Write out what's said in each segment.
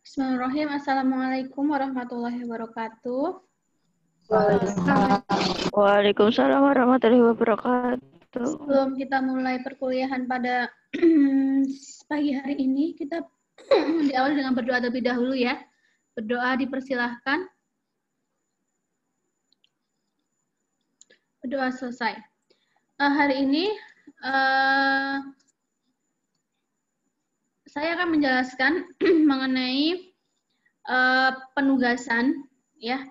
Bismillahirrahmanirrahim. Assalamualaikum warahmatullahi wabarakatuh. Waalaikumsalam warahmatullahi wabarakatuh. Sebelum kita mulai perkuliahan pada pagi hari ini, kita diawali dengan berdoa terlebih dahulu ya. Berdoa dipersilahkan. Berdoa selesai. Hari ini saya akan menjelaskan mengenai penugasan yang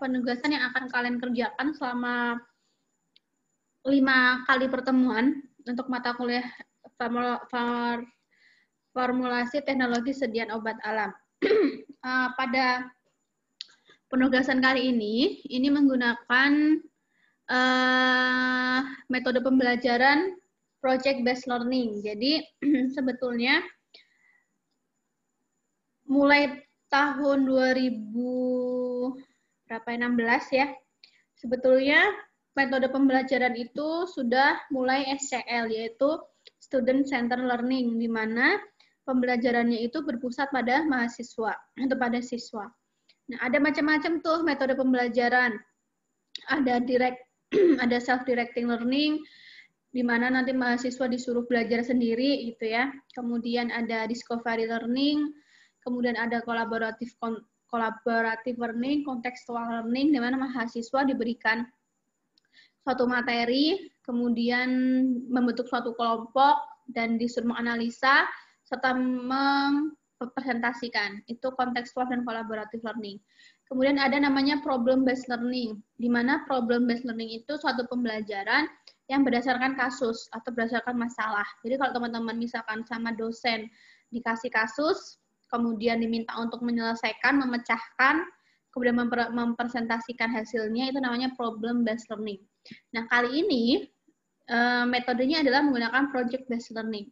akan kalian kerjakan selama 5 kali pertemuan untuk mata kuliah formulasi teknologi sediaan obat alam. Pada penugasan kali ini menggunakan metode pembelajaran project based learning. Jadi sebetulnya mulai tahun 2016 ya, sebetulnya metode pembelajaran itu sudah mulai SCL, yaitu Student Center Learning, di mana pembelajarannya itu berpusat pada mahasiswa atau pada siswa. Nah, ada macam-macam tuh metode pembelajaran. Ada ada self-directing learning, di mana nanti mahasiswa disuruh belajar sendiri gitu ya. Kemudian ada discovery learning, kemudian ada collaborative learning, contextual learning, di mana mahasiswa diberikan suatu materi, kemudian membentuk suatu kelompok, dan disuruh menganalisa, serta mempresentasikan. Itu contextual dan collaborative learning. Kemudian ada namanya problem based learning, di mana problem based learning itu suatu pembelajaran yang berdasarkan kasus atau berdasarkan masalah. Jadi kalau teman-teman misalkan sama dosen dikasih kasus, kemudian diminta untuk menyelesaikan, memecahkan, kemudian mempresentasikan hasilnya, itu namanya problem based learning. Nah, kali ini metodenya adalah menggunakan project based learning.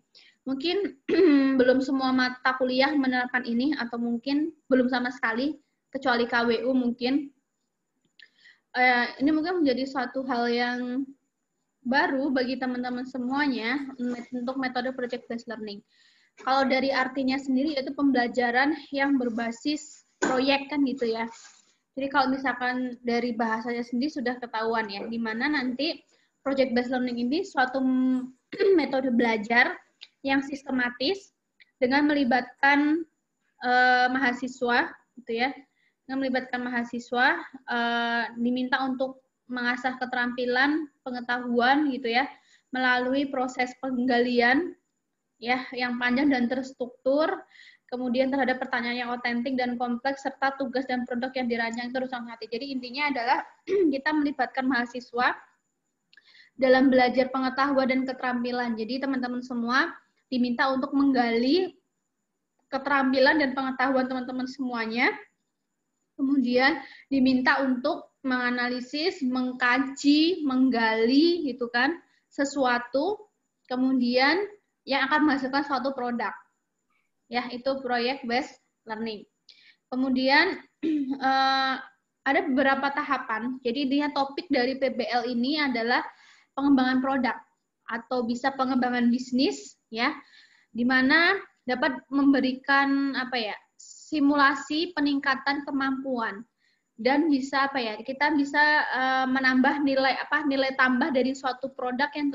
Mungkin belum semua mata kuliah menerapkan ini, atau mungkin belum sama sekali, kecuali KWU mungkin. Ini mungkin menjadi suatu hal yang baru bagi teman-teman semuanya untuk metode project based learning. Kalau dari artinya sendiri itu pembelajaran yang berbasis proyek kan gitu ya. Jadi kalau misalkan dari bahasanya sendiri sudah ketahuan ya, di mana nanti project based learning ini suatu metode belajar yang sistematis dengan melibatkan mahasiswa gitu ya. Dengan melibatkan mahasiswa diminta untuk mengasah keterampilan, pengetahuan gitu ya, melalui proses penggalian ya yang panjang dan terstruktur, kemudian terhadap pertanyaan yang otentik dan kompleks, serta tugas dan produk yang dirancang itu harus hati. Jadi intinya adalah kita melibatkan mahasiswa dalam belajar pengetahuan dan keterampilan. Jadi teman-teman semua diminta untuk menggali keterampilan dan pengetahuan teman-teman semuanya, kemudian diminta untuk menganalisis, mengkaji, menggali gitu kan sesuatu, kemudian yang akan menghasilkan suatu produk. Ya, itu project based learning. Kemudian ada beberapa tahapan. Jadi intinya topik dari PBL ini adalah pengembangan produk atau bisa pengembangan bisnis ya, di mana dapat memberikan simulasi peningkatan kemampuan, dan bisa kita bisa menambah nilai tambah dari suatu produk yang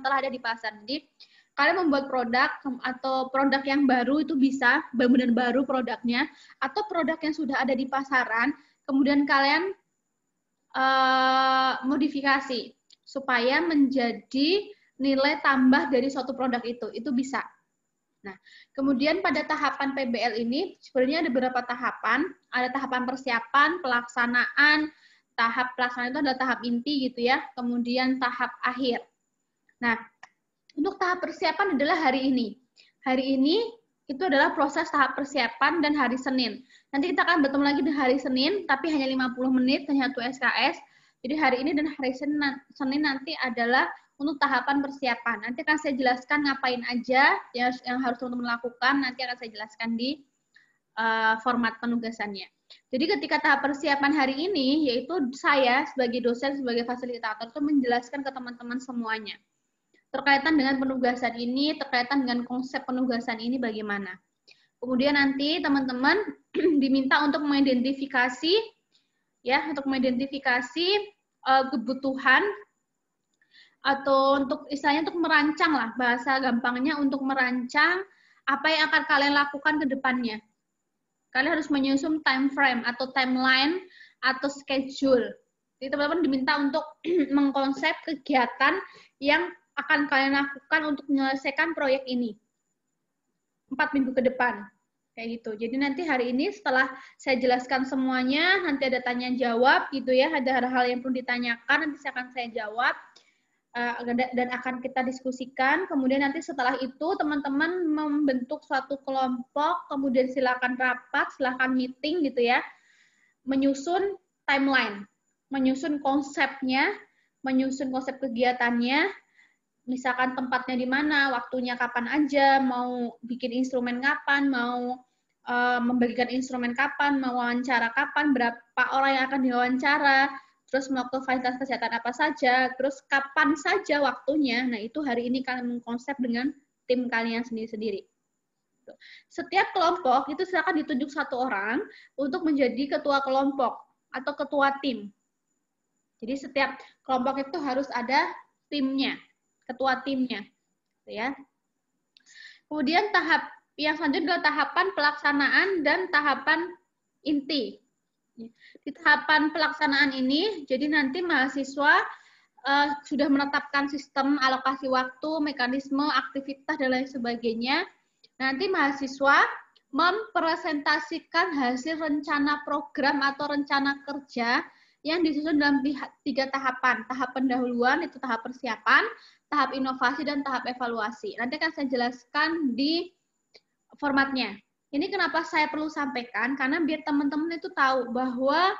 telah ada di pasar. Jadi kalian membuat produk atau produk yang baru itu bisa benar-benar baru produknya, atau produk yang sudah ada di pasaran kemudian kalian modifikasi supaya menjadi nilai tambah dari suatu produk itu bisa. Nah, kemudian pada tahapan PBL ini sebenarnya ada beberapa tahapan. Ada tahapan persiapan, pelaksanaan. Tahap pelaksanaan itu adalah tahap inti gitu ya. Kemudian tahap akhir. Nah, untuk tahap persiapan adalah hari ini. Hari ini itu adalah proses tahap persiapan dan hari Senin. Nanti kita akan bertemu lagi di hari Senin, tapi hanya 50 menit, hanya 1 SKS. Jadi hari ini dan hari Senin nanti adalah untuk tahapan persiapan. Nanti akan saya jelaskan ngapain aja yang harus teman-teman lakukan, nanti akan saya jelaskan di format penugasannya. Jadi ketika tahap persiapan hari ini, yaitu saya sebagai dosen, sebagai fasilitator, itu menjelaskan ke teman-teman semuanya. Terkaitan dengan penugasan ini, terkaitan dengan konsep penugasan ini bagaimana. Kemudian nanti teman-teman diminta untuk mengidentifikasi kebutuhan atau untuk istilahnya untuk merancang lah, bahasa gampangnya untuk merancang apa yang akan kalian lakukan ke depannya. Kalian harus menyusun time frame atau timeline atau schedule. Jadi teman-teman diminta untuk mengkonsep kegiatan yang akan kalian lakukan untuk menyelesaikan proyek ini 4 minggu ke depan. Kayak gitu. Jadi nanti hari ini setelah saya jelaskan semuanya, nanti ada tanya jawab gitu ya, ada hal-hal yang perlu ditanyakan, nanti akan saya jawab dan akan kita diskusikan. Kemudian nanti setelah itu teman-teman membentuk suatu kelompok, kemudian silakan rapat, silakan meeting gitu ya, menyusun timeline, menyusun konsepnya, menyusun konsep kegiatannya, misalkan tempatnya di mana, waktunya kapan aja, mau bikin instrumen kapan, mau membagikan instrumen kapan, mau wawancara kapan, berapa orang yang akan diwawancara, terus melakukan fasilitas kesehatan apa saja, terus kapan saja waktunya. Nah, itu hari ini kalian mengkonsep dengan tim kalian sendiri-sendiri. Setiap kelompok itu silakan ditunjuk 1 orang untuk menjadi ketua kelompok atau ketua tim. Jadi setiap kelompok itu harus ada timnya, ketua timnya, gitu ya. Kemudian tahap yang selanjutnya adalah tahapan pelaksanaan dan tahapan inti. Di tahapan pelaksanaan ini, jadi nanti mahasiswa sudah menetapkan sistem alokasi waktu, mekanisme, aktivitas, dan lain sebagainya. Nanti mahasiswa mempresentasikan hasil rencana program atau rencana kerja yang disusun dalam 3 tahapan. Tahap pendahuluan, itu tahap persiapan, tahap inovasi, dan tahap evaluasi. Nanti akan saya jelaskan di formatnya. Ini kenapa saya perlu sampaikan, karena biar teman-teman itu tahu bahwa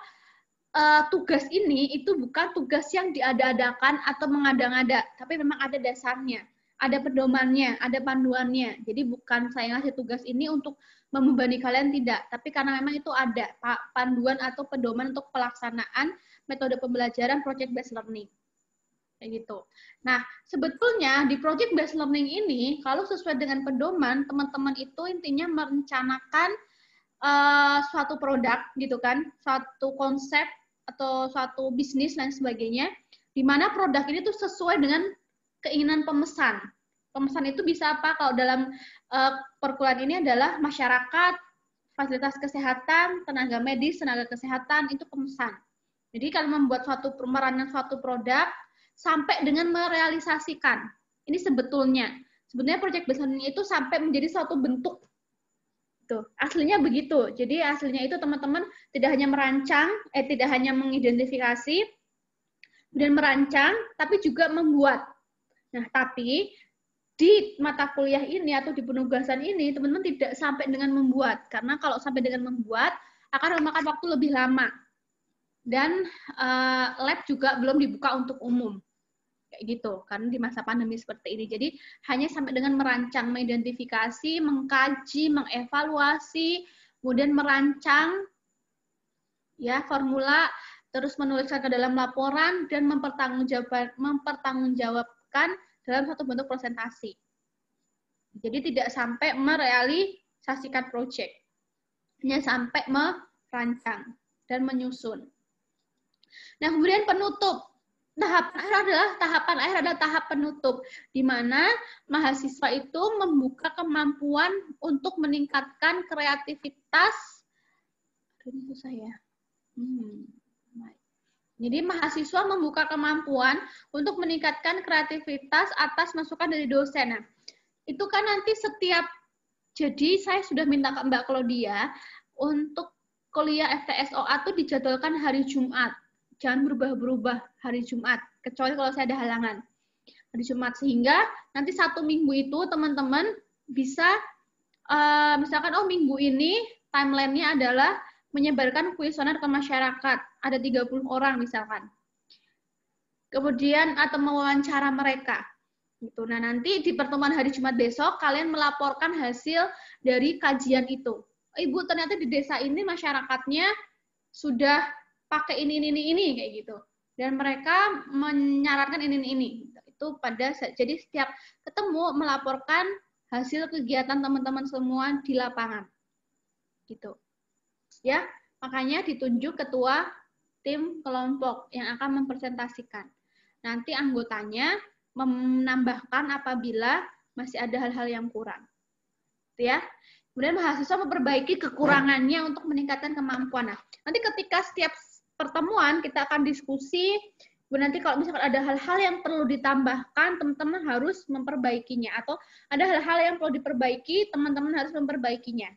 tugas ini itu bukan tugas yang diada-adakan atau mengada-ngada, tapi memang ada dasarnya, ada pedomannya, ada panduannya. Jadi bukan saya ngasih tugas ini untuk membebani kalian, tidak, tapi karena memang itu ada panduan atau pedoman untuk pelaksanaan metode pembelajaran project based learning. Kayak gitu. Nah, sebetulnya di project based learning ini, kalau sesuai dengan pedoman, teman-teman itu intinya merencanakan suatu produk, gitu kan, suatu konsep atau suatu bisnis dan sebagainya, di mana produk ini tuh sesuai dengan keinginan pemesan. Pemesan itu bisa apa? Kalau dalam perkuliahan ini adalah masyarakat, fasilitas kesehatan, tenaga medis, tenaga kesehatan, itu pemesan. Jadi kalau membuat merancang suatu produk, sampai dengan merealisasikan. Ini sebetulnya project based learning itu sampai menjadi suatu bentuk. Tuh, aslinya begitu. Jadi aslinya itu teman-teman tidak hanya merancang, tidak hanya mengidentifikasi dan merancang, tapi juga membuat. Nah, tapi di mata kuliah ini atau di penugasan ini, teman-teman tidak sampai dengan membuat. Karena kalau sampai dengan membuat, akan memakan waktu lebih lama. Dan lab juga belum dibuka untuk umum. Kayak gitu, karena di masa pandemi seperti ini. Jadi hanya sampai dengan merancang, mengidentifikasi, mengkaji, mengevaluasi, kemudian merancang ya formula, terus menuliskan ke dalam laporan dan mempertanggungjawabkan dalam satu bentuk presentasi. Jadi tidak sampai merealisasikan proyek, hanya sampai merancang dan menyusun. Nah, kemudian penutup. Tahapan akhir adalah tahap penutup, di mana mahasiswa itu membuka kemampuan untuk meningkatkan kreativitas. Ini susah ya. Jadi mahasiswa membuka kemampuan untuk meningkatkan kreativitas atas masukan dari dosen. Nah, itu kan nanti jadi saya sudah minta ke Mbak Claudia untuk kuliah FTSOA itu dijadwalkan hari Jumat. Jangan berubah-berubah hari Jumat, kecuali kalau saya ada halangan. Hari Jumat, sehingga nanti 1 minggu itu teman-teman bisa, misalkan, minggu ini timeline-nya adalah menyebarkan kuesioner ke masyarakat. Ada 30 orang misalkan. Kemudian, atau mewawancara mereka. Gitu. Nah, nanti di pertemuan hari Jumat besok, kalian melaporkan hasil dari kajian itu. Ibu, ternyata di desa ini masyarakatnya sudah pakai ini kayak gitu, dan mereka menyarankan ini. Itu jadi setiap ketemu melaporkan hasil kegiatan teman-teman semua di lapangan gitu. Ya, makanya ditunjuk ketua tim kelompok yang akan mempresentasikan. Nanti anggotanya menambahkan apabila masih ada hal-hal yang kurang. Ya. Kemudian mahasiswa memperbaiki kekurangannya untuk meningkatkan kemampuan. Nah, nanti ketika setiap pertemuan kita akan diskusi, nanti kalau misalkan ada hal-hal yang perlu ditambahkan, teman-teman harus memperbaikinya, atau ada hal-hal yang perlu diperbaiki, teman-teman harus memperbaikinya.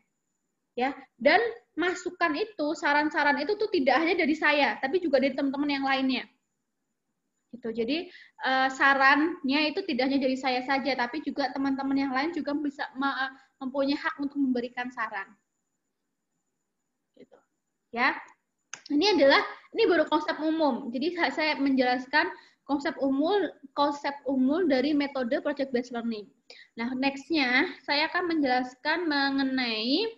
Ya, dan masukan itu, saran-saran itu tuh tidak hanya dari saya, tapi juga dari teman-teman yang lainnya. Gitu. Jadi sarannya itu tidak hanya dari saya saja, tapi juga teman-teman yang lain juga bisa mempunyai hak untuk memberikan saran. Gitu. Ya, ini baru konsep umum. Jadi saya menjelaskan konsep umum dari metode project based learning. Nah, next-nya saya akan menjelaskan mengenai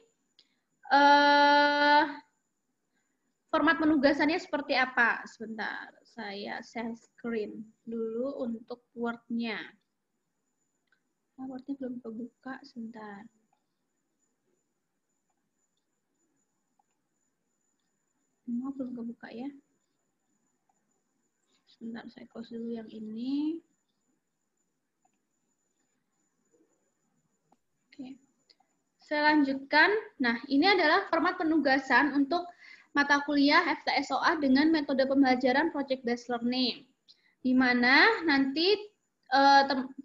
format penugasannya seperti apa. Sebentar, saya share screen dulu untuk Word-nya. Nah, Word-nya belum kebuka, sebentar. Belum kebuka ya. Sebentar, saya close dulu yang ini. Oke. Saya lanjutkan. Nah, ini adalah format penugasan untuk mata kuliah FTSOA dengan metode pembelajaran project based learning. Di mana nanti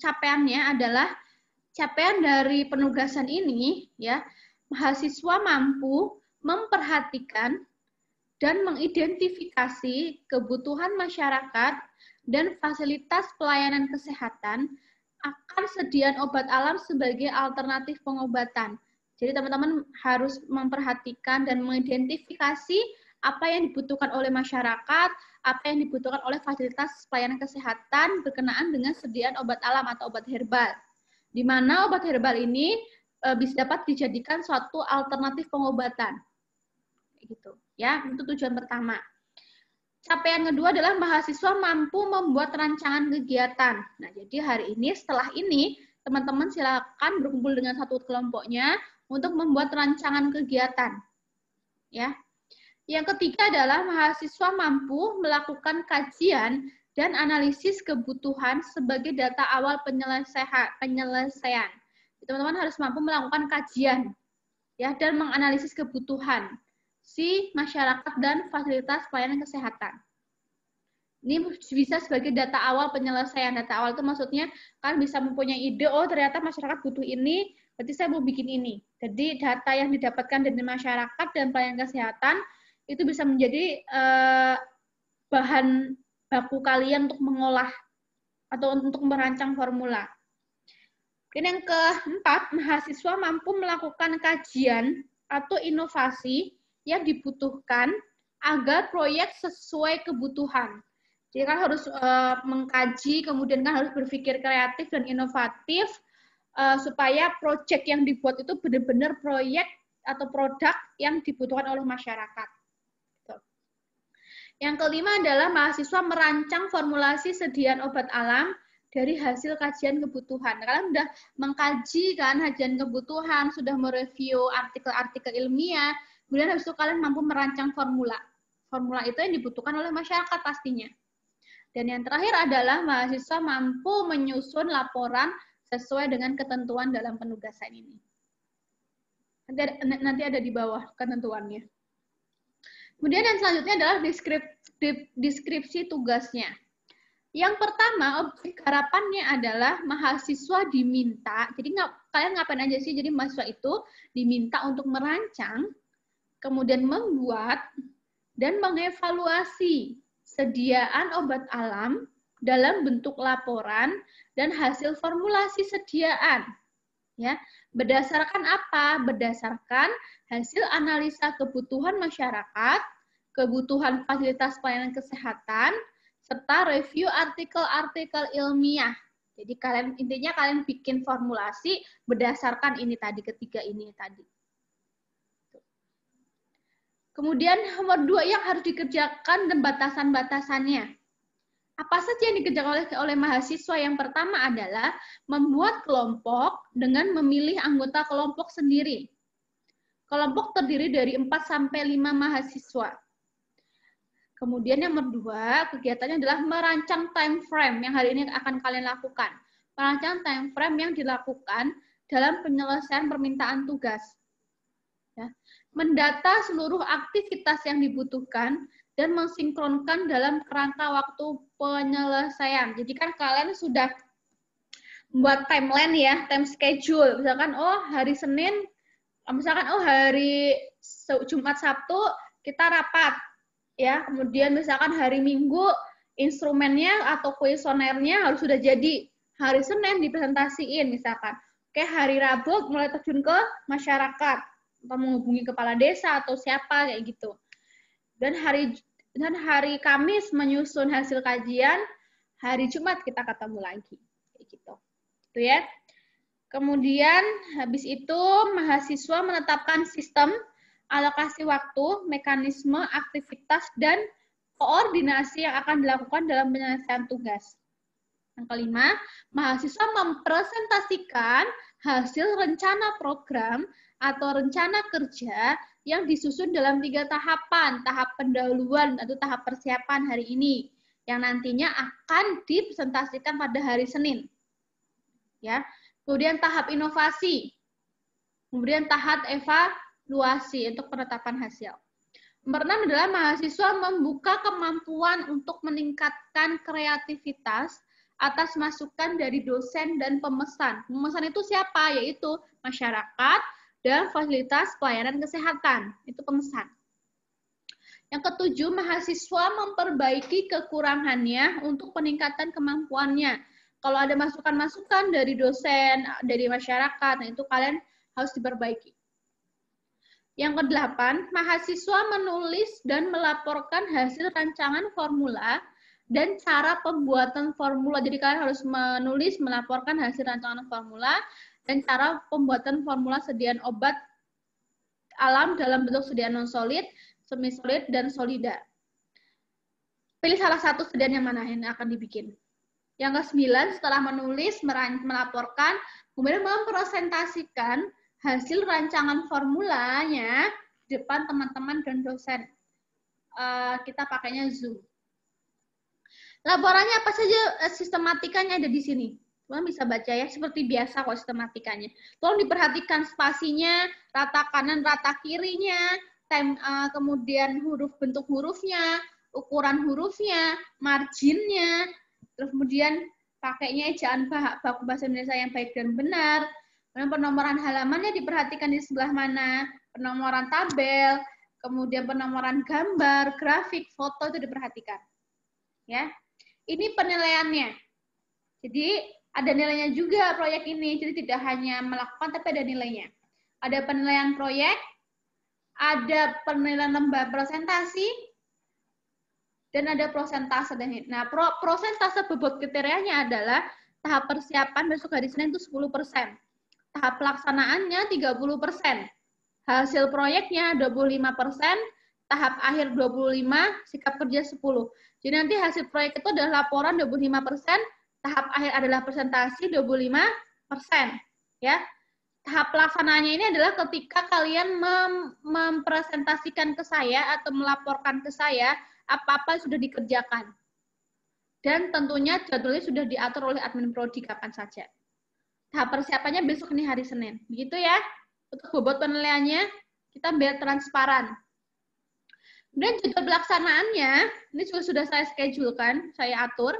capaiannya adalah capaian dari penugasan ini ya, mahasiswa mampu memperhatikan dan mengidentifikasi kebutuhan masyarakat dan fasilitas pelayanan kesehatan akan sediaan obat alam sebagai alternatif pengobatan. Jadi teman-teman harus memperhatikan dan mengidentifikasi apa yang dibutuhkan oleh masyarakat, apa yang dibutuhkan oleh fasilitas pelayanan kesehatan berkenaan dengan sediaan obat alam atau obat herbal. Di mana obat herbal ini bisa dapat dijadikan suatu alternatif pengobatan. Gitu. Ya, itu tujuan pertama. Capaian kedua adalah mahasiswa mampu membuat rancangan kegiatan. Nah, jadi hari ini, setelah ini, teman-teman silakan berkumpul dengan satu kelompoknya untuk membuat rancangan kegiatan. Ya. Yang ketiga adalah mahasiswa mampu melakukan kajian dan analisis kebutuhan sebagai data awal penyelesaian. Teman-teman harus mampu melakukan kajian ya, dan menganalisis kebutuhan si masyarakat dan fasilitas pelayanan kesehatan. Ini bisa sebagai data awal penyelesaian. Data awal itu maksudnya kan bisa mempunyai ide, oh ternyata masyarakat butuh ini, berarti saya mau bikin ini. Jadi data yang didapatkan dari masyarakat dan pelayanan kesehatan itu bisa menjadi bahan baku kalian untuk mengolah atau untuk merancang formula. Dan yang keempat, mahasiswa mampu melakukan kajian atau inovasi yang dibutuhkan agar proyek sesuai kebutuhan. Jadi kan harus mengkaji, kemudian kan harus berpikir kreatif dan inovatif supaya proyek yang dibuat itu benar-benar proyek atau produk yang dibutuhkan oleh masyarakat. Yang kelima adalah mahasiswa merancang formulasi sediaan obat alam dari hasil kajian kebutuhan. Kalian sudah mengkaji kan kajian kebutuhan, sudah mereview artikel-artikel ilmiah, kemudian habis itu kalian mampu merancang formula. Formula itu yang dibutuhkan oleh masyarakat pastinya. Dan yang terakhir adalah mahasiswa mampu menyusun laporan sesuai dengan ketentuan dalam penugasan ini. Nanti ada di bawah ketentuannya. Kemudian yang selanjutnya adalah deskripsi tugasnya. Yang pertama, objek harapannya adalah mahasiswa diminta, jadi kalian ngapain aja sih, jadi mahasiswa itu diminta untuk merancang, kemudian membuat, dan mengevaluasi sediaan obat alam dalam bentuk laporan dan hasil formulasi sediaan. Ya, berdasarkan apa? Berdasarkan hasil analisa kebutuhan masyarakat, kebutuhan fasilitas pelayanan kesehatan, serta review artikel-artikel ilmiah. Jadi intinya kalian bikin formulasi berdasarkan ini tadi, ketiga ini tadi. Kemudian nomor 2 yang harus dikerjakan dan batasan-batasannya. Apa saja yang dikerjakan oleh mahasiswa? Yang pertama adalah membuat kelompok dengan memilih anggota kelompok sendiri. Kelompok terdiri dari 4 sampai 5 mahasiswa. Kemudian yang kedua, kegiatannya adalah merancang time frame yang hari ini akan kalian lakukan. Merancang time frame yang dilakukan dalam penyelesaian permintaan tugas. Ya. Mendata seluruh aktivitas yang dibutuhkan dan mensinkronkan dalam kerangka waktu penyelesaian. Jadi kan kalian sudah membuat timeline ya, time schedule. Misalkan, hari Senin, misalkan, hari Jumat Sabtu kita rapat. Ya, kemudian misalkan hari Minggu instrumennya atau kuesionernya harus sudah jadi. Hari Senin dipresentasiin misalkan. Oke, hari Rabu mulai terjun ke masyarakat atau menghubungi kepala desa atau siapa kayak gitu. Dan hari Kamis menyusun hasil kajian, hari Jumat kita ketemu lagi kayak gitu. Itu ya. Kemudian habis itu mahasiswa menetapkan sistem alokasi waktu, mekanisme, aktivitas, dan koordinasi yang akan dilakukan dalam penyelesaian tugas. Yang kelima, mahasiswa mempresentasikan hasil rencana program atau rencana kerja yang disusun dalam 3 tahapan, tahap pendahuluan atau tahap persiapan hari ini, yang nantinya akan dipresentasikan pada hari Senin. Ya. Kemudian tahap inovasi, kemudian tahap evaluasi untuk penetapan hasil. Nomor 6 adalah mahasiswa membuka kemampuan untuk meningkatkan kreativitas atas masukan dari dosen dan pemesan. Pemesan itu siapa? Yaitu masyarakat dan fasilitas pelayanan kesehatan. Itu pemesan. Yang ketujuh, mahasiswa memperbaiki kekurangannya untuk peningkatan kemampuannya. Kalau ada masukan-masukan dari dosen, dari masyarakat, nah itu kalian harus diperbaiki. Yang kedelapan, mahasiswa menulis dan melaporkan hasil rancangan formula dan cara pembuatan formula. Jadi kalian harus menulis, melaporkan hasil rancangan formula dan cara pembuatan formula sediaan obat alam dalam bentuk sediaan non-solid, semi-solid, dan solida. Pilih salah satu sediaan yang mana yang akan dibikin. Yang ke-9, setelah menulis, melaporkan, kemudian mempresentasikan hasil rancangan formulanya di depan teman-teman dan dosen. Kita pakainya Zoom. Laporannya apa saja sistematikanya ada di sini. Teman bisa baca ya, seperti biasa kok sistematikanya. Tolong diperhatikan spasinya, rata kanan, rata kirinya, kemudian bentuk hurufnya, ukuran hurufnya, marginnya, terus kemudian pakainya ejaan baku bahasa Indonesia yang baik dan benar. Kemudian penomoran halamannya diperhatikan di sebelah mana, penomoran tabel, kemudian penomoran gambar, grafik, foto itu diperhatikan. Ya, ini penilaiannya. Jadi ada nilainya juga proyek ini. Jadi tidak hanya melakukan, tapi ada nilainya. Ada penilaian proyek, ada penilaian lomba presentasi, dan ada prosentase. Nah, prosentase bobot kriterianya adalah tahap persiapan besok hari Senin itu 10%. Tahap pelaksanaannya 30%. Hasil proyeknya 25%, tahap akhir 25%, sikap kerja 10%. Jadi nanti hasil proyek itu adalah laporan 25%, tahap akhir adalah presentasi 25%. Ya. Tahap pelaksanaannya ini adalah ketika kalian mempresentasikan ke saya atau melaporkan ke saya apa-apa sudah dikerjakan. Dan tentunya jadwalnya sudah diatur oleh admin prodi kapan saja. Tahap persiapannya besok ini hari Senin. Begitu ya. Untuk bobot penilaiannya, kita biar transparan. Kemudian jadwal pelaksanaannya, ini juga sudah saya schedulekan, saya atur.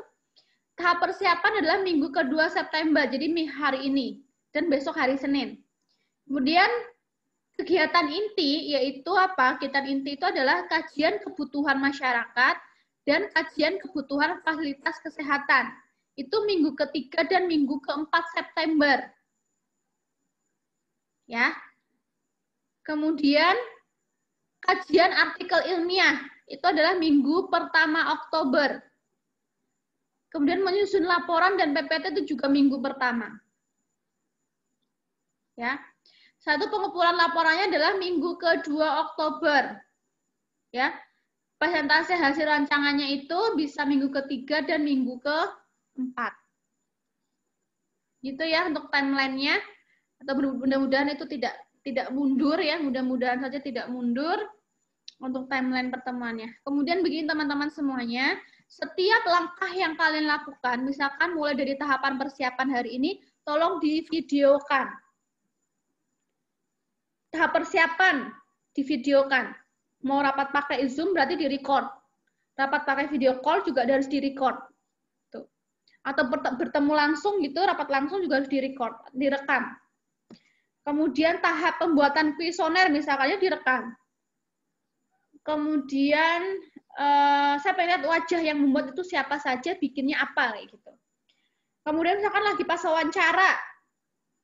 Tahap persiapan adalah minggu ke-2 September, jadi hari ini. Dan besok hari Senin. Kemudian kegiatan inti yaitu apa? Kegiatan inti itu adalah kajian kebutuhan masyarakat dan kajian kebutuhan fasilitas kesehatan. Itu minggu ke-3 dan minggu ke-4 September. Ya. Kemudian kajian artikel ilmiah itu adalah minggu pertama Oktober. Kemudian menyusun laporan dan PPT itu juga minggu pertama. Ya. Satu pengumpulan laporannya adalah minggu ke-2 Oktober. Ya. Presentasi hasil rancangannya itu bisa minggu ke-3 dan minggu ke-4. Gitu ya untuk timeline-nya. Atau mudah-mudahan itu tidak tidak mundur ya, mudah-mudahan saja tidak mundur untuk timeline pertemuannya. Kemudian begini teman-teman semuanya, setiap langkah yang kalian lakukan, misalkan mulai dari tahapan persiapan hari ini, tolong divideokan. Tahap persiapan divideokan. Mau rapat pakai Zoom berarti direcord. Rapat pakai video call juga harus direcord. Tuh. Atau bertemu langsung gitu, rapat langsung juga harus direcord, direkam. Kemudian tahap pembuatan kuesioner misalnya direkam. Kemudian saya pengen lihat wajah yang membuat itu siapa saja, bikinnya apa kayak gitu. Kemudian misalkan lagi pas wawancara,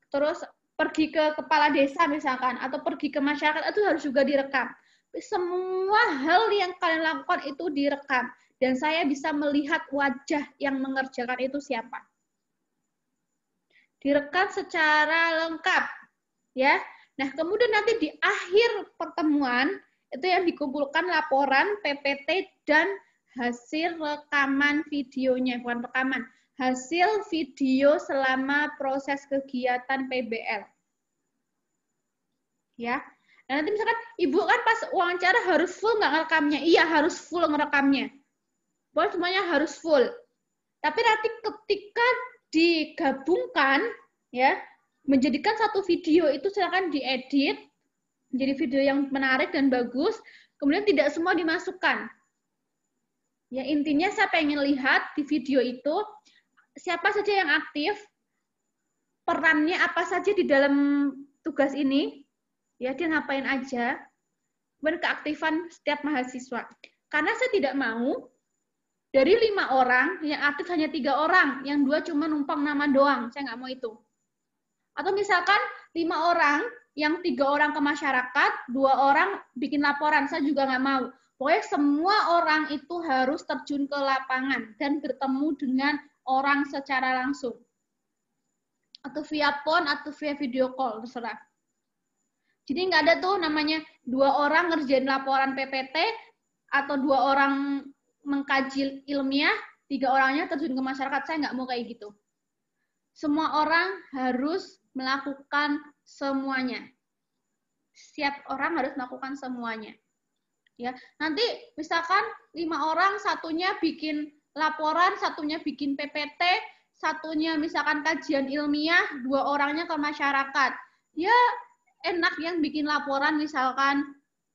terus pergi ke kepala desa misalkan, atau pergi ke masyarakat, itu harus juga direkam. Semua hal yang kalian lakukan itu direkam. Dan saya bisa melihat wajah yang mengerjakan itu siapa. Direkam secara lengkap. Ya. Nah, kemudian nanti di akhir pertemuan, itu yang dikumpulkan laporan, PPT, dan hasil rekaman videonya. Bukan rekaman. Hasil video selama proses kegiatan PBL. Ya. Nah, nanti misalkan ibu kan pas wawancara harus full nggak ngerekamnya? Iya, harus full ngerekamnya. Pokoknya semuanya harus full. Tapi nanti ketika digabungkan, ya, menjadikan satu video itu silakan diedit, menjadi video yang menarik dan bagus, kemudian tidak semua dimasukkan. Ya, intinya saya pengen lihat di video itu, siapa saja yang aktif, perannya apa saja di dalam tugas ini, ya dia ngapain aja, kemudian keaktifan setiap mahasiswa. Karena saya tidak mau dari 5 orang yang aktif hanya 3 orang, yang 2 cuma numpang nama doang, saya nggak mau itu. Atau misalkan 5 orang, yang 3 orang ke masyarakat, 2 orang bikin laporan, saya juga nggak mau. Pokoknya semua orang itu harus terjun ke lapangan dan bertemu dengan orang secara langsung. Atau via phone, atau via video call, terserah. Jadi nggak ada tuh namanya 2 orang ngerjain laporan PPT, atau 2 orang mengkaji ilmiah, 3 orangnya terjun ke masyarakat. Saya nggak mau kayak gitu. Semua orang harus melakukan semuanya. Setiap orang harus melakukan semuanya. Ya, nanti misalkan 5 orang, satunya bikin laporan, satunya bikin PPT, satunya misalkan kajian ilmiah, 2 orangnya ke masyarakat. Ya, enak yang bikin laporan misalkan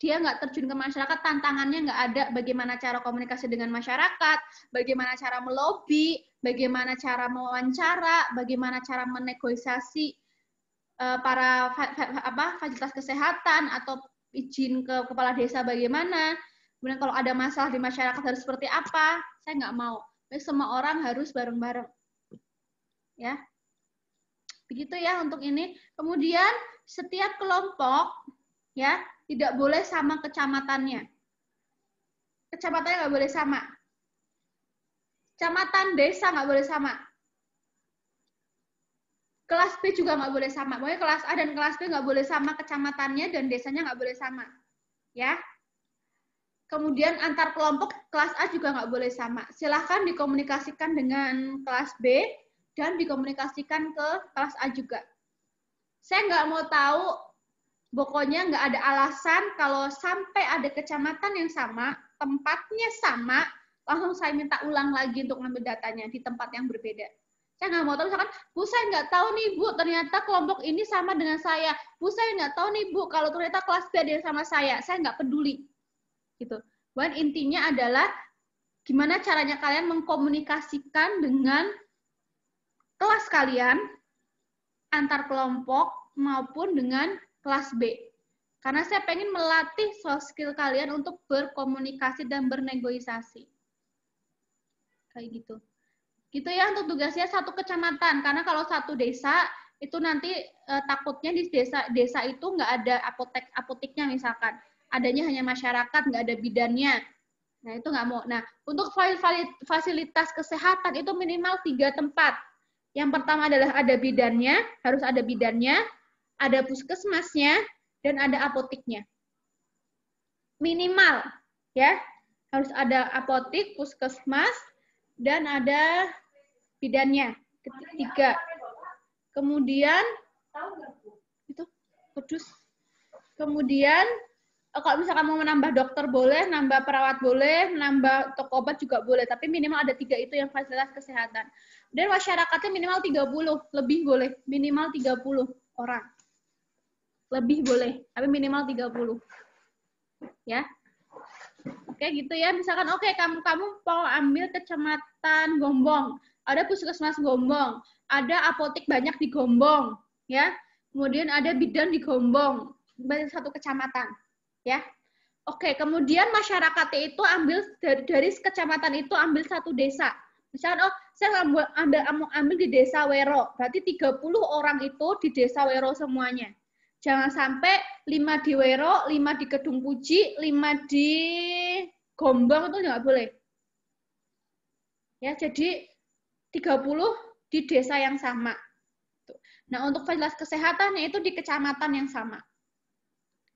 dia nggak terjun ke masyarakat, tantangannya nggak ada bagaimana cara komunikasi dengan masyarakat, bagaimana cara melobi, bagaimana cara mewawancara, bagaimana cara menegosiasi para fasilitas kesehatan atau izin ke kepala desa bagaimana. Kemudian kalau ada masalah di masyarakat harus seperti apa, saya nggak mau. Semua orang harus bareng-bareng. Ya. Begitu ya untuk ini. Kemudian setiap kelompok ya tidak boleh sama kecamatannya. Kecamatannya nggak boleh sama. Kecamatan, desa nggak boleh sama. Kelas B juga nggak boleh sama. Pokoknya kelas A dan kelas B nggak boleh sama kecamatannya dan desanya nggak boleh sama. Ya. Kemudian antar kelompok kelas A juga nggak boleh sama. Silahkan dikomunikasikan dengan kelas B dan dikomunikasikan ke kelas A juga. Saya nggak mau tahu, pokoknya nggak ada alasan kalau sampai ada kecamatan yang sama, tempatnya sama, langsung saya minta ulang lagi untuk ngambil datanya di tempat yang berbeda. Saya nggak mau tahu, misalkan, Bu, saya nggak tahu nih, Bu, ternyata kelompok ini sama dengan saya. Bu, saya nggak tahu nih, Bu, kalau ternyata kelas B ada yang sama saya nggak peduli. Gitu. Dan intinya adalah gimana caranya kalian mengkomunikasikan dengan kelas kalian, antar kelompok, maupun dengan kelas B. Karena saya pengen melatih soft skill kalian untuk berkomunikasi dan bernegosiasi. Kayak gitu. Gitu ya untuk tugasnya satu kecamatan, karena kalau satu desa itu nanti takutnya di desa itu nggak ada apoteknya misalkan, adanya hanya masyarakat, nggak ada bidannya. Nah itu nggak mau. Nah untuk fasilitas kesehatan itu minimal 3 tempat. Yang pertama adalah ada bidannya, harus ada bidannya, ada puskesmasnya, dan ada apoteknya. Minimal ya harus ada apotek, puskesmas, dan ada bidannya. Ketiga. Kemudian itu pedus. Kemudian kalau misalkan mau menambah dokter boleh, nambah perawat boleh, menambah toko obat juga boleh, tapi minimal ada 3 itu yang fasilitas kesehatan. Dan masyarakatnya minimal 30, lebih boleh, minimal 30 orang. Lebih boleh, tapi minimal 30. Ya. Oke, gitu ya. Misalkan kamu mau ambil kecamatan Gombong, ada puskesmas Gombong, ada apotek banyak di Gombong, ya. Kemudian ada bidan di Gombong, satu kecamatan, ya. Oke, kemudian masyarakatnya itu ambil dari kecamatan itu ambil satu desa. Misalkan, saya ambil di desa Wero, berarti 30 orang itu di desa Wero semuanya. Jangan sampai 5 di Wero, 5 di Kedung Puji, 5 di Gombong, itu nggak boleh. Ya, jadi 30 di desa yang sama. Nah, untuk fasilitas kesehatannya itu di kecamatan yang sama.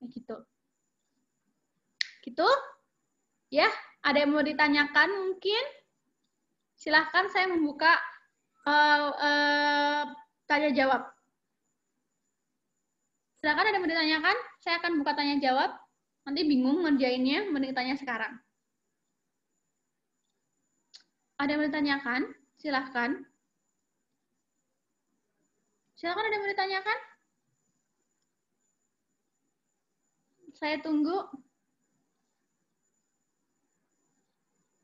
Gitu. Gitu? Ya, ada yang mau ditanyakan mungkin? Silahkan saya membuka tanya jawab. Silahkan ada yang mau ditanyakan? Saya akan buka tanya jawab. Nanti bingung ngerjainnya, mending tanya sekarang. Ada yang mau ditanyakan? Silahkan. Silahkan ada yang mau ditanyakan? Saya tunggu.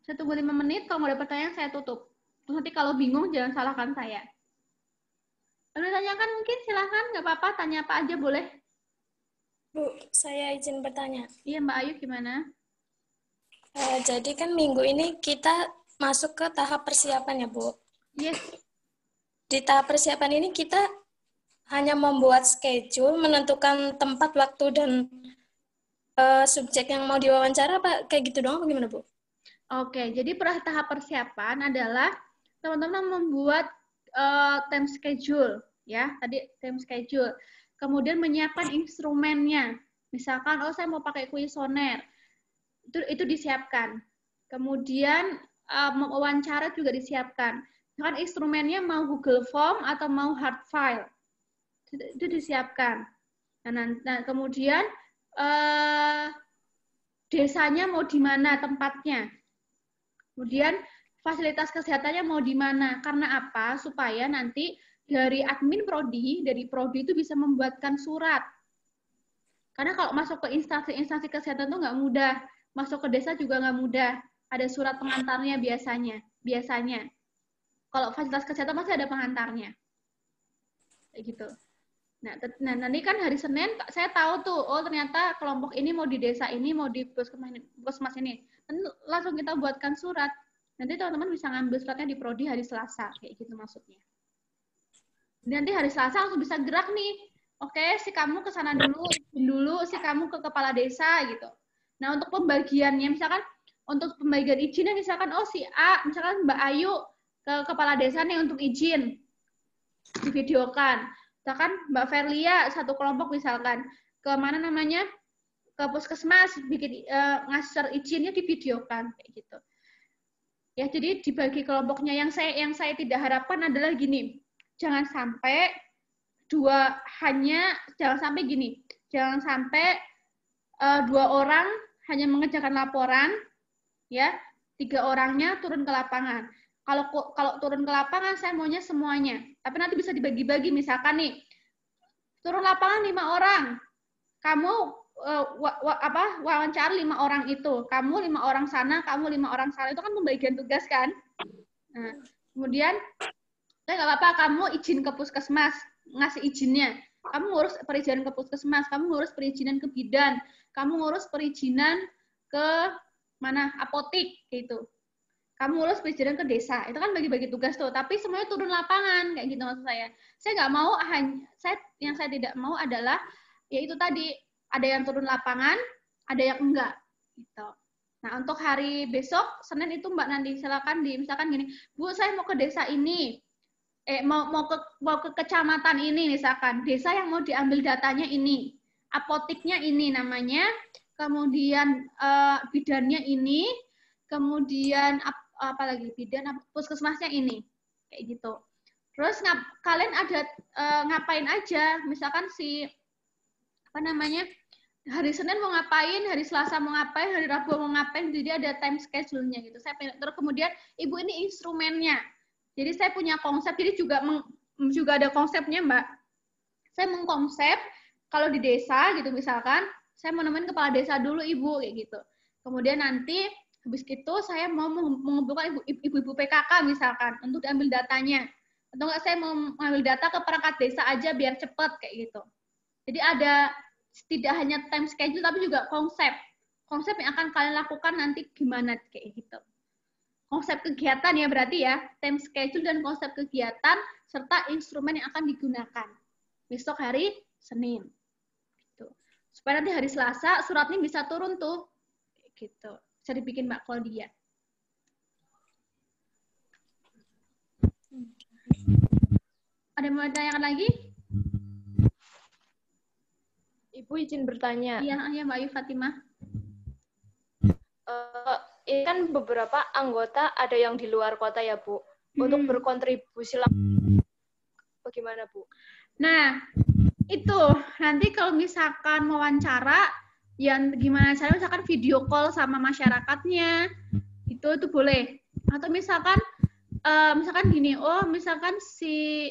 Saya tunggu 5 menit, kalau mau ada pertanyaan saya tutup. Terus nanti kalau bingung jangan salahkan saya. Kalau ditanyakan mungkin silahkan, nggak apa-apa, tanya apa aja boleh. Bu, saya izin bertanya. Iya Mbak Ayu, gimana? Jadi kan minggu ini kita masuk ke tahap persiapan ya Bu? Yes. Di tahap persiapan ini kita hanya membuat schedule, menentukan tempat, waktu, dan subjek yang mau diwawancara, apa kayak gitu doang, apa gimana Bu? Oke, jadi tahap persiapan adalah teman-teman membuat time schedule, ya, tadi time schedule. Kemudian menyiapkan instrumennya. Misalkan, saya mau pakai kuesioner, itu disiapkan. Kemudian wawancara juga disiapkan. Misalkan instrumennya mau Google Form atau mau hard file, itu disiapkan. Nah kemudian desanya mau di mana tempatnya. Kemudian fasilitas kesehatannya mau di mana? Karena apa? Supaya nanti dari admin prodi, itu bisa membuatkan surat. Karena kalau masuk ke instansi kesehatan itu nggak mudah. Masuk ke desa juga nggak mudah. Ada surat pengantarnya biasanya. Kalau fasilitas kesehatan masih ada pengantarnya. Kayak gitu. Nah, nanti kan hari Senin saya tahu tuh, ternyata kelompok ini mau di desa ini, mau di puskesmas ini. Langsung kita buatkan surat. Nanti teman-teman bisa ngambil suratnya di prodi hari Selasa, kayak gitu maksudnya. Nanti hari Selasa langsung bisa gerak nih. Oke, si kamu ke sana dulu, si kamu ke kepala desa gitu. Nah, untuk pembagiannya misalkan untuk pembagian izinnya misalkan si A, misalkan Mbak Ayu ke kepala desa nih untuk izin. Divideokan. Misalkan Mbak Verlia satu kelompok misalkan ke mana namanya? Ke puskesmas bikin ngasih izinnya divideokan kayak gitu. Ya, jadi dibagi kelompoknya. Yang saya tidak harapkan adalah gini. Jangan sampai jangan sampai 2 orang hanya mengerjakan laporan, ya, 3 orangnya turun ke lapangan. Kalau turun ke lapangan saya maunya semuanya. Tapi nanti bisa dibagi-bagi, misalkan nih turun lapangan 5 orang. Kamu wawancara 5 orang itu. Kamu 5 orang sana, kamu 5 orang sana. Itu kan pembagian tugas kan? Nah, kemudian nggak apa-apa, kamu izin ke puskesmas, ngasih izinnya. Kamu ngurus perizinan ke puskesmas, kamu ngurus perizinan ke bidan, kamu ngurus perizinan ke mana? Apotik gitu. Kamu ngurus perizinan ke desa. Itu kan bagi-bagi tugas tuh, tapi semuanya turun lapangan kayak gitu maksud saya. Saya nggak mau yang saya tidak mau adalah yaitu tadi ada yang turun lapangan, ada yang enggak gitu. Nah, untuk hari besok Senin itu Mbak Nandi silakan misalkan gini, Bu, saya mau ke desa ini. Mau ke kecamatan ini misalkan, desa yang mau diambil datanya ini, apotiknya ini namanya, kemudian bidannya ini, kemudian apa lagi bidan, puskesmasnya ini, kayak gitu. Terus kalian ada ngapain aja, misalkan hari Senin mau ngapain, hari Selasa mau ngapain, hari Rabu mau ngapain, jadi ada time schedule-nya gitu. Terus kemudian Ibu ini instrumennya. Jadi saya punya konsep, jadi juga ada konsepnya Mbak. Saya mengkonsep kalau di desa gitu misalkan, saya mau nemuin kepala desa dulu Ibu kayak gitu. Kemudian nanti habis itu saya mau mengumpulkan ibu-ibu PKK misalkan untuk diambil datanya. Atau enggak saya mau mengambil data ke perangkat desa aja biar cepet kayak gitu. Jadi ada tidak hanya time schedule tapi juga konsep. Konsep yang akan kalian lakukan nanti gimana kayak gitu. Konsep kegiatan ya berarti ya, time schedule dan konsep kegiatan serta instrumen yang akan digunakan. Besok hari Senin. Gitu. Supaya nanti hari Selasa suratnya bisa turun tuh. Kayak gitu. Bisa dibikin Mbak Claudia. Ada yang mau ditanyakan lagi? Ibu izin bertanya. Iya Mbak Ayu Fatimah. Ini kan beberapa anggota ada yang di luar kota ya Bu. Untuk berkontribusi langsung bagaimana Bu? Nah, itu nanti kalau misalkan wawancara, yang gimana cara misalkan video call sama masyarakatnya, itu boleh. Atau misalkan gini, misalkan si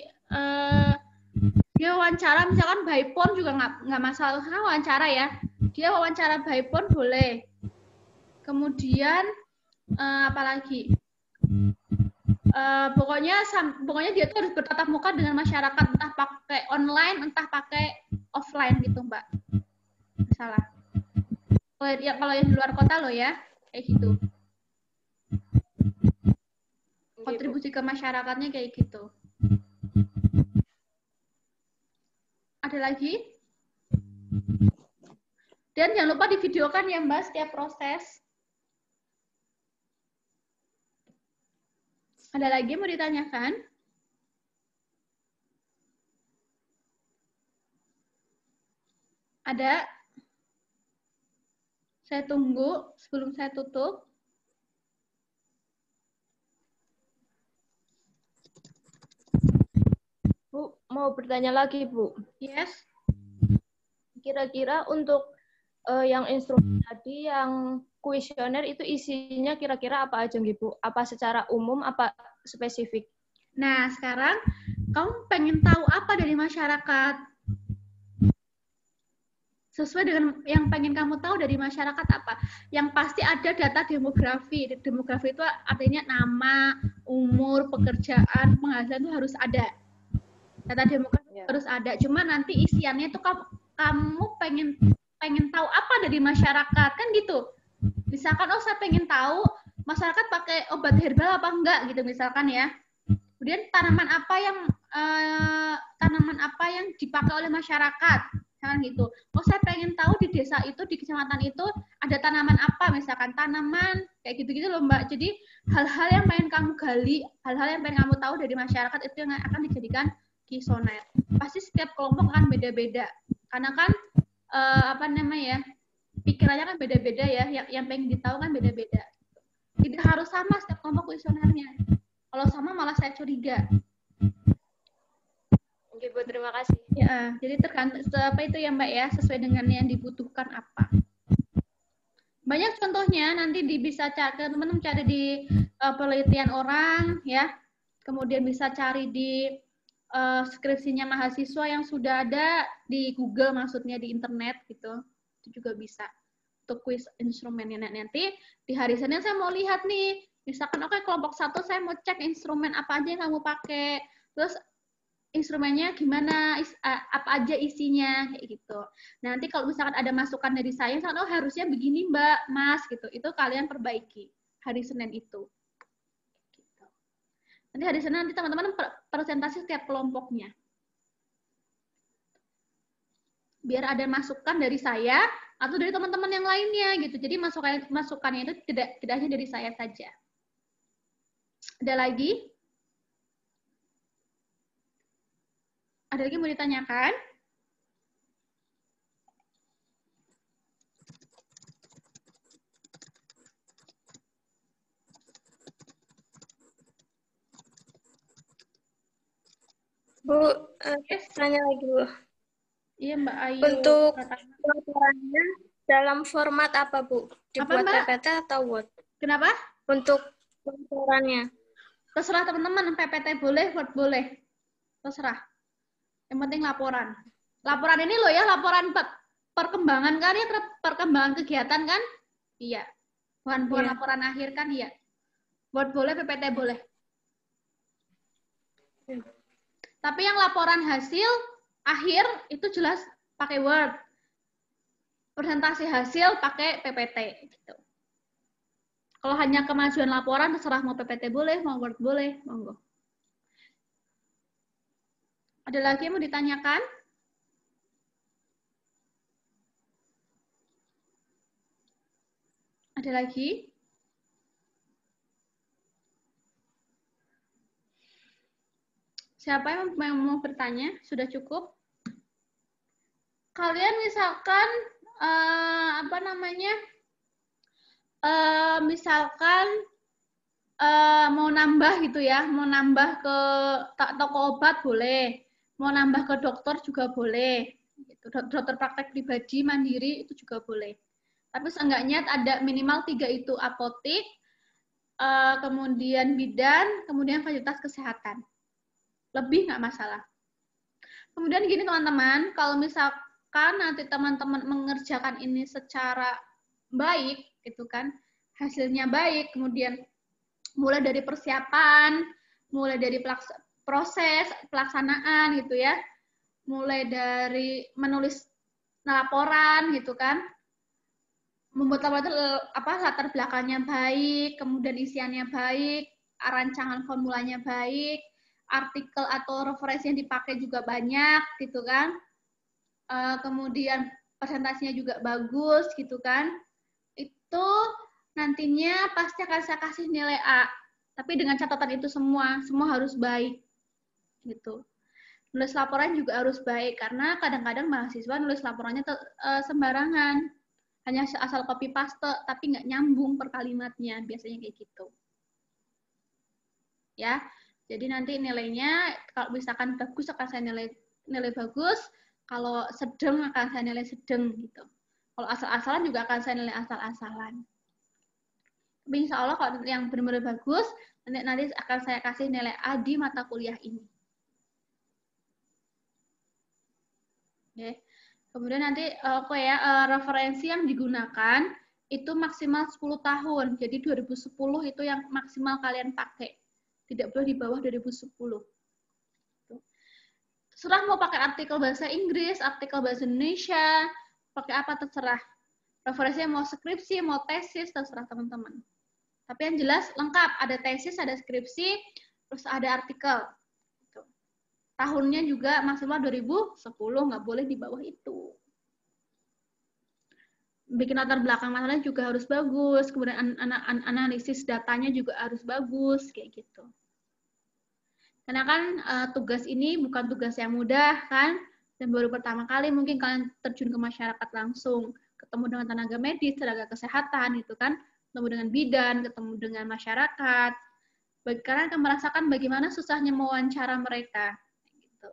dia wawancara misalkan by phone juga nggak masalah wawancara ya. Dia wawancara by phone boleh. Kemudian apalagi? Pokoknya dia tuh harus bertatap muka dengan masyarakat, entah pakai online, entah pakai offline gitu Mbak. Salah. Kalau yang di luar kota loh ya, kayak gitu. Kontribusi ke masyarakatnya kayak gitu. Ada lagi? Dan jangan lupa divideokan ya Mbak setiap proses. Ada lagi yang mau ditanyakan? Ada? Saya tunggu sebelum saya tutup. Bu, mau bertanya lagi Bu. Yes. Kira-kira untuk yang instrumen tadi, yang kuesioner itu isinya kira-kira apa aja Bu? Apa secara umum, apa spesifik? Nah, sekarang kamu pengen tahu apa dari masyarakat? Sesuai dengan yang pengen kamu tahu dari masyarakat apa? Yang pasti ada data demografi. Demografi itu artinya nama, umur, pekerjaan, penghasilan itu harus ada. Data demografi harus ada. Cuma nanti isiannya itu kamu pengen tahu apa dari masyarakat kan gitu. Misalkan saya pengen tahu masyarakat pakai obat herbal apa enggak gitu misalkan ya. Kemudian tanaman apa yang dipakai oleh masyarakat, misalkan gitu. Saya pengen tahu di desa itu, di kecamatan itu ada tanaman apa, misalkan tanaman kayak gitu-gitu loh Mbak. Jadi hal-hal yang pengen kamu gali, hal-hal yang pengen kamu tahu dari masyarakat itu yang akan dijadikan kuesioner. Pasti setiap kelompok akan beda-beda, karena kan pikirannya kan beda-beda ya, yang pengen ditahu kan beda-beda. Tidak harus sama setiap kelompok kuesionernya. Kalau sama malah saya curiga. Oke Bu, terima kasih. Ya, jadi tergantung apa itu ya Mbak ya, sesuai dengan yang dibutuhkan apa. Banyak contohnya, nanti bisa teman-teman cari di penelitian orang ya, kemudian bisa cari di skripsinya mahasiswa yang sudah ada di Google, maksudnya di internet gitu, itu juga bisa. Untuk kuis instrumennya nanti di hari Senin saya mau lihat nih, misalkan oke, kelompok 1 saya mau cek instrumen apa aja yang kamu pakai, terus instrumennya gimana, apa aja isinya kayak gitu. Nah, nanti kalau misalkan ada masukan dari saya, harusnya begini Mbak, Mas gitu, itu kalian perbaiki hari Senin itu. Gitu. Nanti hari Senin nanti teman-teman presentasi setiap kelompoknya. Biar ada masukan dari saya atau dari teman-teman yang lainnya gitu. Jadi masukannya itu tidak hanya dari saya saja. Ada lagi? Ada lagi mau ditanyakan? Bu, tanya lagi Bu. Iya, Mbak Ayu. Untuk laporannya dalam format apa, Bu? Dibuat Mbak? PPT atau Word? Kenapa? Untuk laporannya. Terserah teman-teman, PPT boleh, Word boleh. Terserah. Yang penting laporan. Laporan ini loh ya, laporan perkembangan kan ya, perkembangan kegiatan kan? Iya. Bukan laporan akhir kan? Iya. Word boleh, PPT boleh. Tapi yang laporan hasil akhir itu jelas pakai Word. Presentasi hasil pakai PPT gitu. Kalau hanya kemajuan laporan terserah mau PPT boleh, mau Word boleh, monggo. Ada lagi yang mau ditanyakan? Ada lagi? Siapa yang mau bertanya? Sudah cukup? Kalian misalkan misalkan mau nambah gitu ya, mau nambah ke toko obat boleh, mau nambah ke dokter juga boleh, gitu. Dokter praktek pribadi mandiri itu juga boleh. Tapi seenggaknya ada minimal 3 itu, apotik, kemudian bidan, kemudian fasilitas kesehatan. Lebih nggak masalah. Kemudian gini teman-teman, kalau misalkan nanti teman-teman mengerjakan ini secara baik, gitu kan, hasilnya baik, kemudian mulai dari persiapan, mulai dari proses pelaksanaan gitu ya, mulai dari menulis laporan gitu kan, membuat laporan itu latar belakangnya baik, kemudian isiannya baik, rancangan formulanya baik, artikel atau referensi yang dipakai juga banyak gitu kan, kemudian presentasinya juga bagus gitu kan, itu nantinya pasti akan saya kasih nilai A. Tapi dengan catatan itu semua harus baik gitu. Nulis laporan juga harus baik karena kadang-kadang mahasiswa nulis laporannya sembarangan, hanya asal copy paste tapi nggak nyambung per kalimatnya, biasanya kayak gitu. Ya, jadi nanti nilainya kalau misalkan bagus akan saya nilai bagus, kalau sedang akan saya nilai sedang gitu. Kalau asal-asalan juga akan saya nilai asal-asalan. Tapi insya Allah kalau yang benar-benar bagus, nanti akan saya kasih nilai A di mata kuliah ini. Oke. Kemudian nanti referensi yang digunakan itu maksimal 10 tahun. Jadi 2010 itu yang maksimal kalian pakai. Tidak boleh di bawah 2010. Terserah mau pakai artikel bahasa Inggris, artikel bahasa Indonesia, pakai apa terserah. Referensinya mau skripsi, mau tesis, terserah teman-teman. Tapi yang jelas lengkap, ada tesis, ada skripsi, terus ada artikel. Gitu. Tahunnya juga maksimal 2010, nggak boleh di bawah itu. Bikin latar belakang masalahnya juga harus bagus, kemudian analisis datanya juga harus bagus, kayak gitu. Karena kan tugas ini bukan tugas yang mudah kan, dan baru pertama kali mungkin kalian terjun ke masyarakat langsung, ketemu dengan tenaga medis, tenaga kesehatan gitu kan, ketemu dengan bidan, ketemu dengan masyarakat, kalian akan merasakan bagaimana susahnya mewawancara mereka, gitu.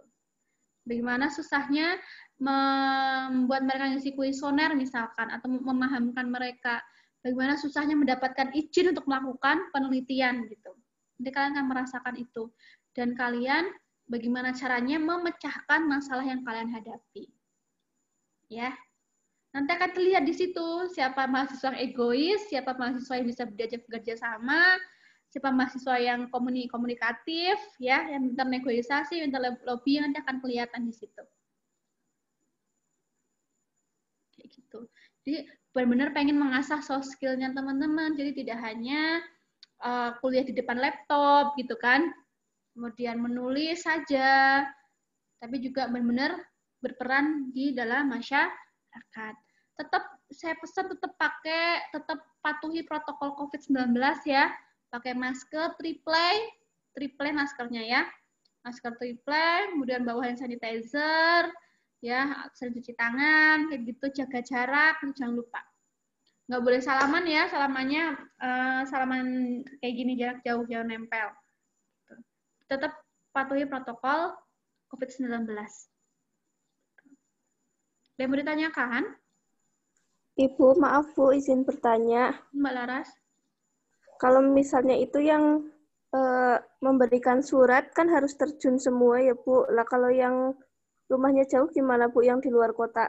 Bagaimana susahnya membuat mereka ngisi kuesioner misalkan, atau memahamkan mereka, bagaimana susahnya mendapatkan izin untuk melakukan penelitian gitu. Nanti kalian akan merasakan itu. Dan kalian bagaimana caranya memecahkan masalah yang kalian hadapi. Ya. Nanti akan terlihat di situ siapa mahasiswa yang egois, siapa mahasiswa yang bisa diajak bekerja sama, siapa mahasiswa yang komunikatif, ya, yang pintar negosiasi, pintar lobby, nanti akan kelihatan di situ. Kayak gitu. Jadi benar-benar pengen mengasah soft skill-nya teman-teman. Jadi tidak hanya kuliah di depan laptop gitu kan, kemudian menulis saja, tapi juga benar-benar berperan di dalam masyarakat. Tetap saya pesan tetap patuhi protokol COVID-19 ya. Pakai masker triple maskernya ya. Masker triple, kemudian bawa hand sanitizer, ya, sering cuci tangan, kayak gitu, jaga jarak, jangan lupa. Nggak boleh salaman ya, salaman kayak gini, jarak jauh, jangan nempel. Tetap patuhi protokol COVID-19. Ada yang mau ditanyakan? Ibu, maaf Bu, izin bertanya. Mbak Laras? Kalau misalnya itu yang memberikan surat kan harus terjun semua ya Bu. Lah kalau yang rumahnya jauh gimana Bu, yang di luar kota?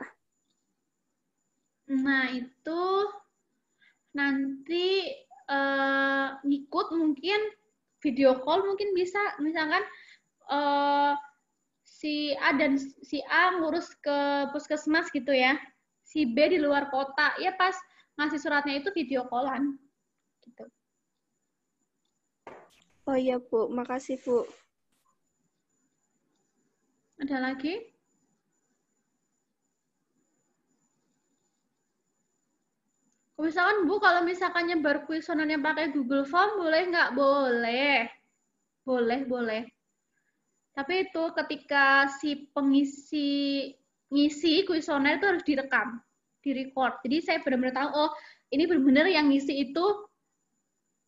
Nah, itu nanti ngikut mungkin video call mungkin bisa. Misalkan si A dan si A ngurus ke puskesmas gitu ya. Si B di luar kota. Ya pas ngasih suratnya itu video callan. Gitu. Oh iya Bu, makasih Bu. Ada lagi? Misalkan Bu, kalau misalkan nyebar kuesionernya pakai Google Form, boleh nggak? Boleh. Boleh. Tapi itu ketika si pengisi ngisi kuesioner itu harus direkam, direcord. Jadi saya benar-benar tahu, oh ini benar-benar yang ngisi itu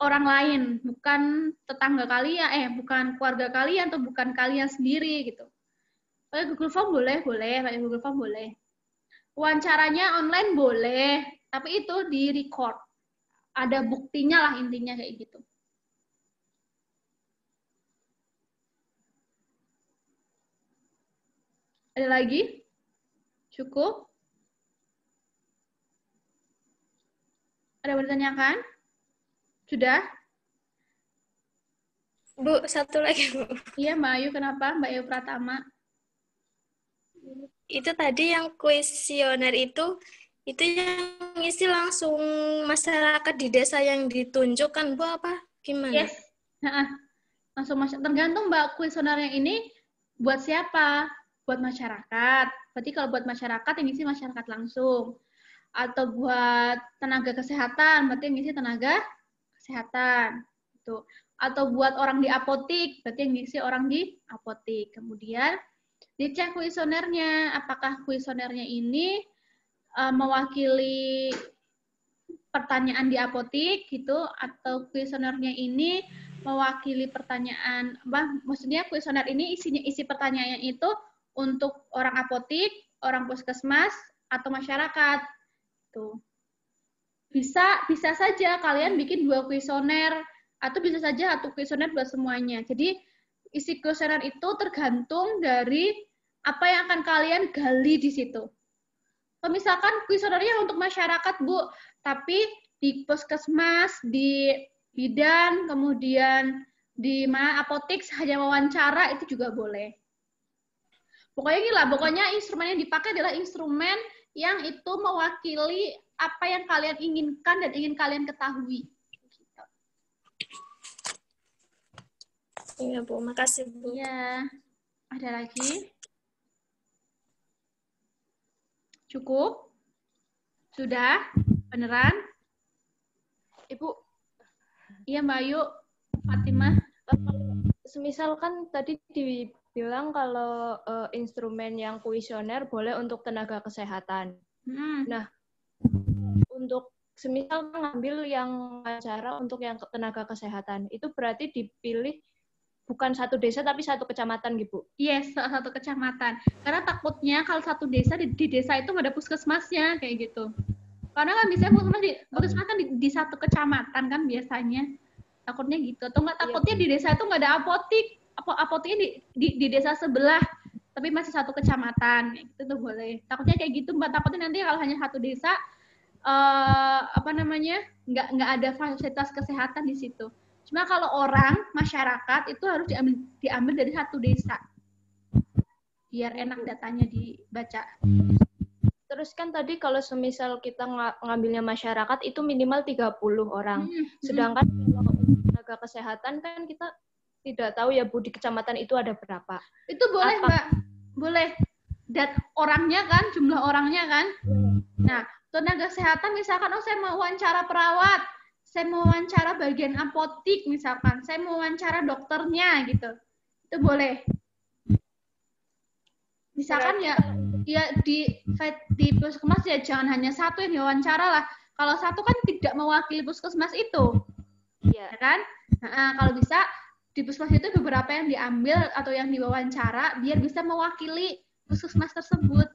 orang lain, bukan tetangga kalian, bukan keluarga kalian atau bukan kalian sendiri gitu. Pakai Google Form boleh, pakai Google Form boleh. Wawancaranya online boleh, tapi itu di record. Ada buktinya lah intinya kayak gitu. Ada lagi? Cukup? Ada yang bertanyakan? Sudah? Bu, satu lagi, Bu. Iya, Mbak Ayu. Kenapa? Mbak Ayu Pratama. Itu tadi yang kuesioner itu yang ngisi langsung masyarakat di desa yang ditunjukkan, Bu, apa? Gimana? Yes. Langsung tergantung Mbak kuesionernya ini buat siapa? Buat masyarakat. Berarti kalau buat masyarakat yang ngisi masyarakat langsung. Atau buat tenaga kesehatan, berarti yang ngisi tenaga kesehatan. Gitu. Atau buat orang di apotik, berarti yang ngisi orang di apotik. Kemudian dicek kuesionernya, apakah kuesionernya ini mewakili pertanyaan di apotik gitu, atau kuesionernya ini mewakili pertanyaan, maksudnya kuesioner ini isi pertanyaannya itu untuk orang apotik, orang puskesmas, atau masyarakat. Tuh. Bisa saja kalian bikin 2 kuesioner, atau bisa saja 1 kuesioner buat semuanya. Jadi isi kuesioner itu tergantung dari apa yang akan kalian gali di situ. Kalau misalkan kuesionernya untuk masyarakat, Bu, tapi di puskesmas, di bidan, kemudian di apotik hanya wawancara, itu juga boleh. Pokoknya gila, pokoknya instrumen yang dipakai adalah instrumen yang itu mewakili apa yang kalian inginkan dan ingin kalian ketahui. Iya, Bu. Makasih, Bu. Ya, ada lagi? Cukup? Sudah? Beneran? Ibu, Iya, Mbak Ayu. Fatimah. semisal kan tadi dibilang kalau instrumen yang kuesioner boleh untuk tenaga kesehatan. Nah, untuk semisal ngambil yang wawancara untuk yang tenaga kesehatan, itu berarti dipilih bukan satu desa tapi satu kecamatan gitu. Yes, satu kecamatan. Karena takutnya kalau satu desa di desa itu nggak ada puskesmasnya kayak gitu. Karena kan biasanya puskesmas kan di satu kecamatan kan biasanya. Takutnya gitu. Atau nggak takutnya di desa itu nggak ada apotik. Apotiknya di desa sebelah tapi masih satu kecamatan. Itu tuh boleh. Takutnya kayak gitu, Mbak. Takutnya nanti kalau hanya satu desa nggak ada fasilitas kesehatan di situ. Cuma kalau orang, masyarakat itu harus diambil dari satu desa. Biar enak datanya dibaca. Terus kan tadi kalau semisal kita ngambilnya masyarakat itu minimal 30 orang. Sedangkan kalau tenaga kesehatan kan kita tidak tahu ya Bu, di kecamatan itu ada berapa. Itu boleh, Mbak. Boleh. Dan orangnya kan, jumlah orangnya kan. Nah, tenaga kesehatan misalkan, saya mau wawancara perawat, saya mau wawancara bagian apotik misalkan, saya mau wawancara dokternya gitu. Itu boleh. Misalkan ya di puskesmas ya jangan hanya satu yang diwawancara lah. Kalau satu kan tidak mewakili puskesmas itu. Ya kan? Nah, kalau bisa di puskesmas itu beberapa yang diambil atau yang diwawancara biar bisa mewakili puskesmas tersebut.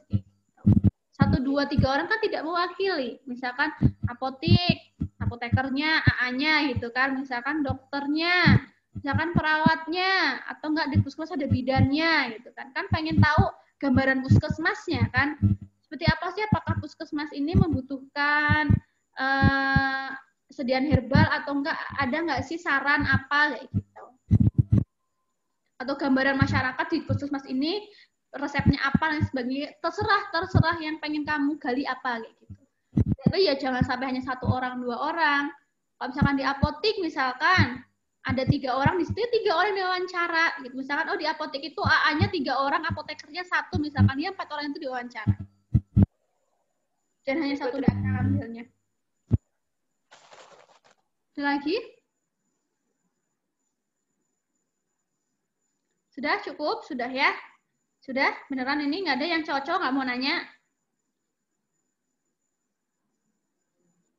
1, 2, 3 orang kan tidak mewakili. Misalkan apotekernya, AA-nya gitu kan, misalkan dokternya, misalkan perawatnya, atau enggak di puskesmas ada bidannya gitu kan. Kan pengen tahu gambaran puskesmasnya kan. Seperti apa sih, apakah puskesmas ini membutuhkan sediaan herbal atau enggak, ada enggak sih saran apa kayak gitu. Atau gambaran masyarakat di puskesmas ini resepnya apa dan sebagainya, terserah yang pengen kamu gali apa kayak gitu. Tapi ya jangan sampai hanya 1 orang 2 orang. Kalau misalkan di apotek misalkan ada 3 orang, di situ 3 orang diwawancara gitu. Misalkan di apotek itu AA-nya 3 orang, apotekernya 1 misalkan, dia 4 orang itu diwawancara. Dan hanya 1 data ambilnya. Lagi? Sudah cukup? Sudah ya? Sudah? Beneran ini nggak ada yang cowok-cowok nggak mau nanya?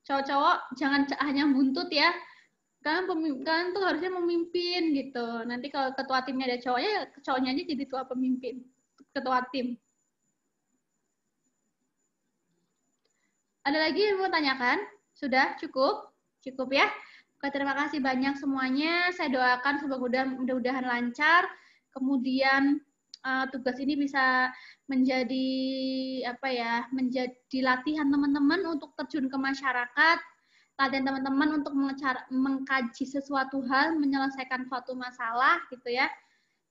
Cowok-cowok jangan hanya buntut ya. Kalian tuh harusnya memimpin gitu. Nanti kalau ketua timnya ada cowoknya, ya cowoknya aja jadi ketua pemimpin. Ketua tim. Ada lagi yang mau tanyakan? Sudah cukup? Cukup ya? Oke, terima kasih banyak semuanya. Saya doakan semoga mudah-mudahan lancar. Kemudian tugas ini bisa menjadi menjadi latihan teman-teman untuk terjun ke masyarakat, latihan teman-teman untuk mengkaji sesuatu hal, menyelesaikan suatu masalah gitu ya.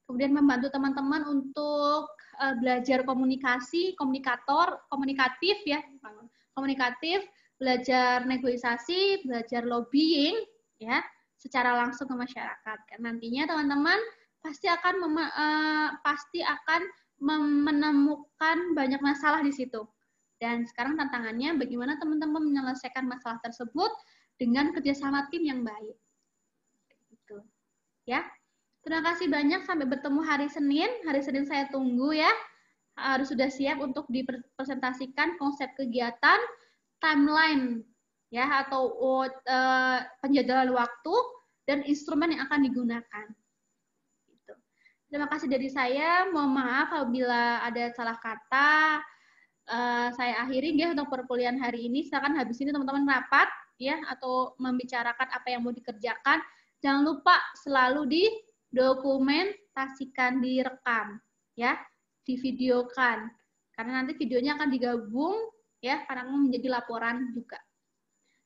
Kemudian membantu teman-teman untuk belajar komunikatif ya, belajar negosiasi, belajar lobbying ya, secara langsung ke masyarakat. Nantinya teman-teman pasti akan menemukan banyak masalah di situ. Dan sekarang tantangannya bagaimana teman-teman menyelesaikan masalah tersebut dengan kerjasama tim yang baik. Gitu. Ya. Terima kasih banyak, sampai bertemu hari Senin. Hari Senin saya tunggu ya. Harus sudah siap untuk dipresentasikan konsep kegiatan, timeline ya, atau penjadwalan waktu dan instrumen yang akan digunakan. Terima kasih dari saya. Mohon maaf apabila ada salah kata. Saya akhiri ya untuk perkuliahan hari ini. Silakan habis ini teman-teman rapat ya, atau membicarakan apa yang mau dikerjakan. Jangan lupa selalu didokumentasikan, direkam ya, divideokan. Karena nanti videonya akan digabung ya, karena menjadi laporan juga.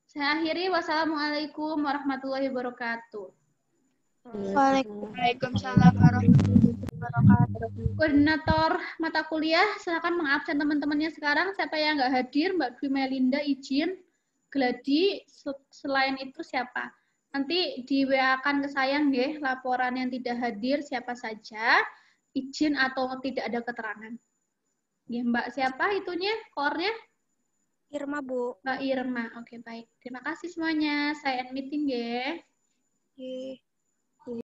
Saya akhiri. Wassalamualaikum warahmatullahi wabarakatuh. Waalaikumsalam warahmatullahi wabarakatuh. Koordinator mata kuliah, silakan mengabsen teman-temannya sekarang. Siapa yang nggak hadir? Mbak Dwi Melinda izin. Gladi, selain itu siapa? Nanti di WA-kan ke saya nggih, laporan yang tidak hadir siapa saja, izin atau tidak ada keterangan. Ya, Mbak siapa itunya? Core-nya? Irma, Bu. Mbak Irma. Oke, baik. Terima kasih semuanya. Saya end meeting nggih. Oke.